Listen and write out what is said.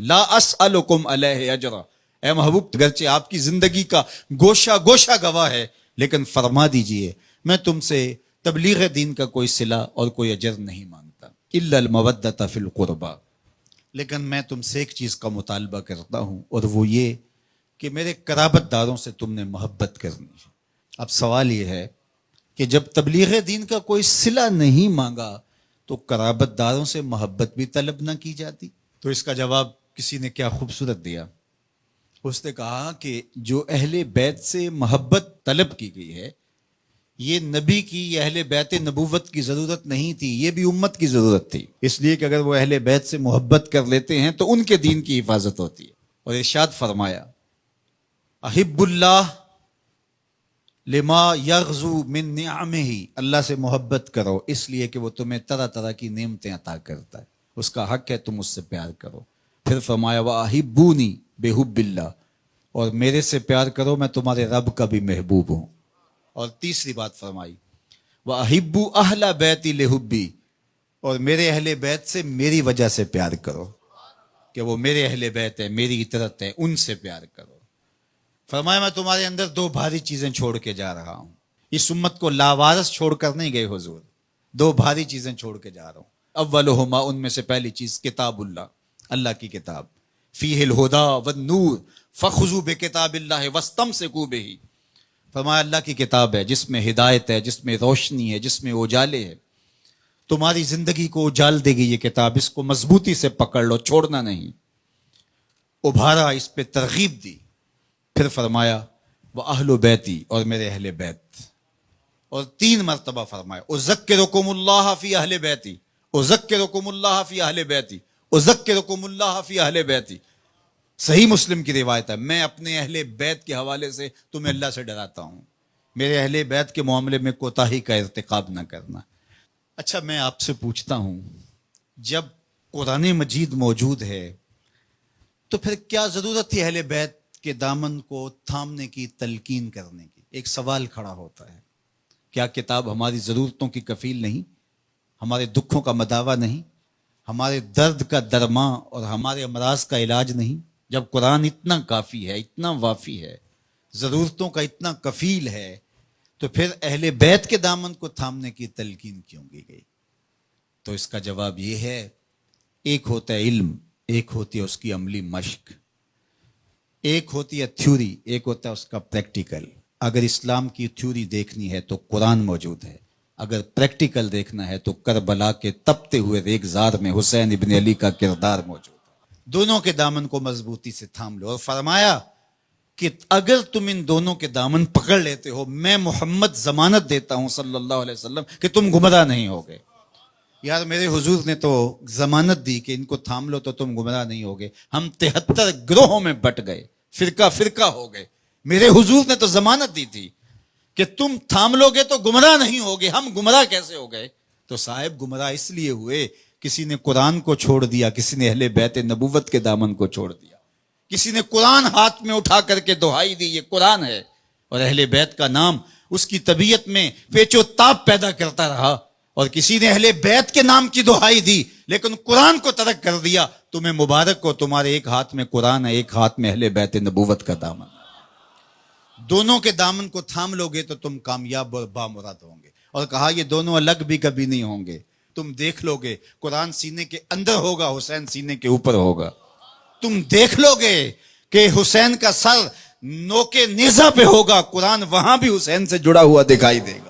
لا اسألکم علیہ اجرا، اے محبوب گرچہ آپ کی زندگی کا گوشہ گوشہ گواہ ہے، لیکن فرما دیجئے میں تم سے تبلیغ دین کا کوئی صلہ اور کوئی اجر نہیں مانگتا، الا المودۃ فی القربی، لیکن میں تم سے ایک چیز کا مطالبہ کرتا ہوں، اور وہ یہ کہ میرے قرابت داروں سے تم نے محبت کرنی ہے۔ اب سوال یہ ہے کہ جب تبلیغ دین کا کوئی صلہ نہیں مانگا تو قرابت داروں سے محبت بھی طلب نہ کی جاتی؟ تو اس کا جواب کسی نے کیا خوبصورت دیا، اس نے کہا کہ جو اہل بیت سے محبت طلب کی گئی ہے، یہ نبی کی، یہ اہل بیت نبوت کی ضرورت نہیں تھی، یہ بھی امت کی ضرورت تھی، اس لیے کہ اگر وہ اہل بیت سے محبت کر لیتے ہیں تو ان کے دین کی حفاظت ہوتی ہے۔ اور ارشاد فرمایا احب اللہ لما یغزو من نعمہ، اللہ سے محبت کرو اس لیے کہ وہ تمہیں طرح طرح کی نعمتیں عطا کرتا ہے، اس کا حق ہے تم اس سے پیار کرو۔ پھر فرمایا وَأَحِبُّونِي بِحُبِّ اللَّهِ، اور میرے سے پیار کرو میں تمہارے رب کا بھی محبوب ہوں۔ اور تیسری بات فرمائی وَأَحِبُّ أَهْلَ بَيْتِي لِحُبِّي، اور میرے اہل بیت سے میری وجہ سے پیار کرو، کہ وہ میرے اہل بیت ہے، میری اطاعت ہے، ان سے پیار کرو۔ فرمایا میں تمہارے اندر دو بھاری چیزیں چھوڑ کے جا رہا ہوں، اس امت کو لاوارث چھوڑ کر نہیں گئے حضور، دو بھاری چیزیں چھوڑ کے جا رہا ہوں۔ اولہما، ان میں سے پہلی چیز کتاب اللہ، اللہ کی کتاب، فیہ الہدی والنور فخذوا بکتاب اللہ واستمسکوا بہ، فرمایا اللہ کی کتاب ہے جس میں ہدایت ہے، جس میں روشنی ہے، جس میں اجالے ہے، تمہاری زندگی کو اجال دے گی یہ کتاب، اس کو مضبوطی سے پکڑ لو، چھوڑنا نہیں۔ ابھارا، اس پہ ترغیب دی۔ پھر فرمایا وَأَهْلُ بَيْتِي، اور میرے اہل بیت، اور تین مرتبہ فرمایا اذکرکم اللہ فی اہل بیتی، اذکرکم اللہ فی اہل بیتی، اذکرکم اللہ فی اہل بیتی۔ صحیح مسلم کی روایت ہے، میں اپنے اہل بیت کے حوالے سے تمہیں اللہ سے ڈراتا ہوں، میرے اہل بیت کے معاملے میں کوتاہی کا ارتکاب نہ کرنا۔ اچھا میں آپ سے پوچھتا ہوں، جب قرآن مجید موجود ہے تو پھر کیا ضرورت تھی اہل بیت کے دامن کو تھامنے کی، تلقین کرنے کی؟ ایک سوال کھڑا ہوتا ہے، کیا کتاب ہماری ضرورتوں کی کفیل نہیں، ہمارے دکھوں کا مداوا نہیں، ہمارے درد کا درماں اور ہمارے امراض کا علاج نہیں؟ جب قرآن اتنا کافی ہے، اتنا وافی ہے، ضرورتوں کا اتنا کفیل ہے، تو پھر اہل بیت کے دامن کو تھامنے کی تلقین کیوں کی گئی؟ تو اس کا جواب یہ ہے، ایک ہوتا ہے علم، ایک ہوتی ہے اس کی عملی مشق، ایک ہوتی ہے تھیوری، ایک ہوتا ہے اس کا پریکٹیکل۔ اگر اسلام کی تھیوری دیکھنی ہے تو قرآن موجود ہے، اگر پریکٹیکل دیکھنا ہے تو کربلا کے تپتے ہوئے ریگزار میں حسین ابن علی کا کردار موجود ہے۔ دونوں کے دامن کو مضبوطی سے تھام لو، اور فرمایا کہ اگر تم ان دونوں کے دامن پکڑ لیتے ہو، میں محمد ضمانت دیتا ہوں صلی اللہ علیہ وسلم کہ تم گمراہ نہیں ہوگے۔ یار میرے حضور نے تو ضمانت دی کہ ان کو تھام لو تو تم گمراہ نہیں ہوگے، ہم 73 گروہوں میں بٹ گئے، فرقہ فرقہ ہو گئے، میرے حضور نے تو ضمانت دی تھی کہ تم تھام لو گے تو گمراہ نہیں ہوگے، ہم گمراہ کیسے ہو گئے؟ تو صاحب گمراہ اس لیے ہوئے، کسی نے قرآن کو چھوڑ دیا، کسی نے اہل بیت نبوت کے دامن کو چھوڑ دیا، کسی نے قرآن ہاتھ میں اٹھا کر کے دہائی دی یہ قرآن ہے، اور اہل بیت کا نام اس کی طبیعت میں پیچ و تاب پیدا کرتا رہا، اور کسی نے اہل بیت کے نام کی دہائی دی لیکن قرآن کو ترک کر دیا۔ تمہیں مبارک ہو، تمہارے ایک ہاتھ میں قرآن ہے، ایک ہاتھ میں اہل بیت نبوت کا دامن، دونوں کے دامن کو تھام لو گے تو تم کامیاب اور بامراد ہوں گے۔ اور کہا یہ دونوں الگ بھی کبھی نہیں ہوں گے، تم دیکھ لو گے قرآن سینے کے اندر ہوگا، حسین سینے کے اوپر ہوگا، تم دیکھ لو گے کہ حسین کا سر نوکے نیزہ پہ ہوگا، قرآن وہاں بھی حسین سے جڑا ہوا دکھائی دے گا۔